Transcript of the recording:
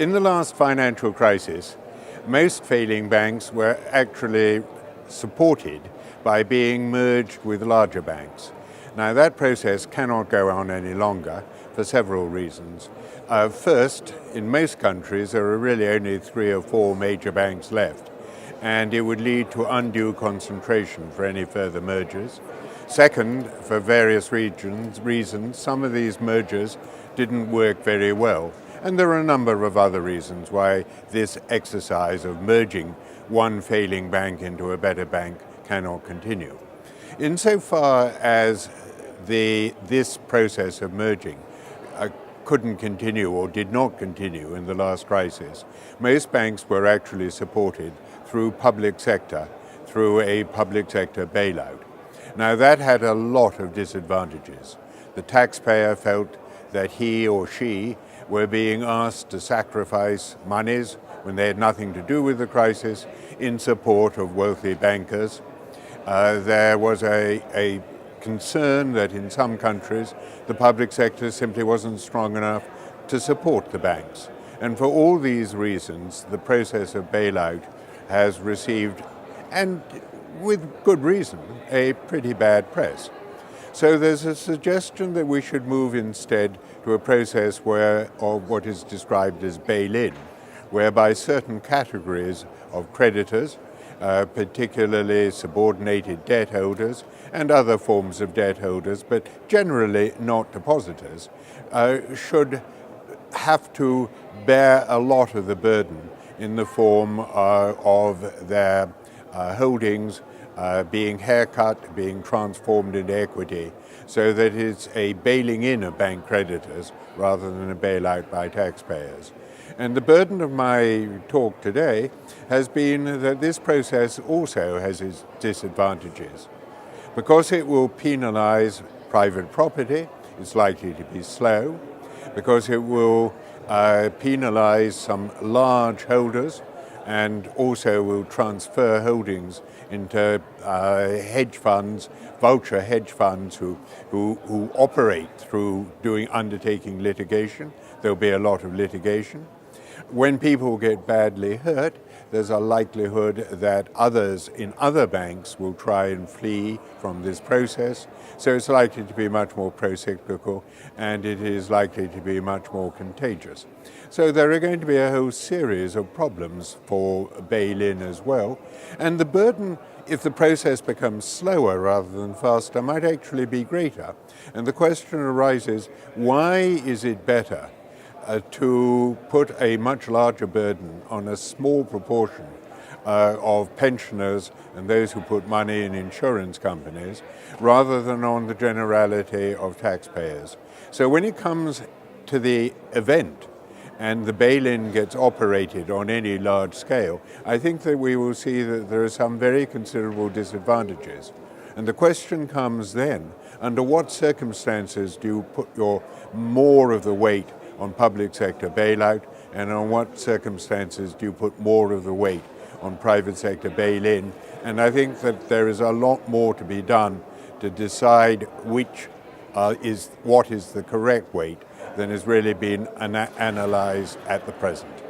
In the last financial crisis, most failing banks were actually supported by being merged with larger banks. Now that process cannot go on any longer for several reasons. First, in most countries there are really only 3 or 4 major banks left, and it would lead to undue concentration for any further mergers. Second, for various reasons, some of these mergers didn't work very well. And there are a number of other reasons why this exercise of merging one failing bank into a better bank cannot continue. Insofar as this process of merging couldn't continue or did not continue in the last crisis, most banks were actually supported through a public sector bailout. Now that had a lot of disadvantages. The taxpayer felt that he or she were being asked to sacrifice monies when they had nothing to do with the crisis in support of wealthy bankers. There was a concern that in some countries the public sector simply wasn't strong enough to support the banks. And for all these reasons, the process of bailout has received, and with good reason, a pretty bad press. So there's a suggestion that we should move instead to a process of what is described as bail-in, whereby certain categories of creditors, particularly subordinated debt holders and other forms of debt holders, but generally not depositors, should have to bear a lot of the burden in the form of their holdings being haircut, being transformed into equity, so that it's a bailing in of bank creditors rather than a bailout by taxpayers. And the burden of my talk today has been that this process also has its disadvantages. Because it will penalize private property, it's likely to be slow. Because it will penalize some large holders, and also will transfer holdings into hedge funds, vulture hedge funds who operate through undertaking litigation. There'll be a lot of litigation. When people get badly hurt, there's a likelihood that others in other banks will try and flee from this process. So it's likely to be much more pro-cyclical, and it is likely to be much more contagious. So there are going to be a whole series of problems for bail-in as well. And the burden, if the process becomes slower rather than faster, might actually be greater. And the question arises, why is it better to put a much larger burden on a small proportion of pensioners and those who put money in insurance companies rather than on the generality of taxpayers? So when it comes to the event and the bail-in gets operated on any large scale, I think that we will see that there are some very considerable disadvantages. And the question comes then, under what circumstances do you put more of the weight on public sector bailout, and on what circumstances do you put more of the weight on private sector bail-in? And I think that there is a lot more to be done to decide what is the correct weight than has really been analyzed at the present.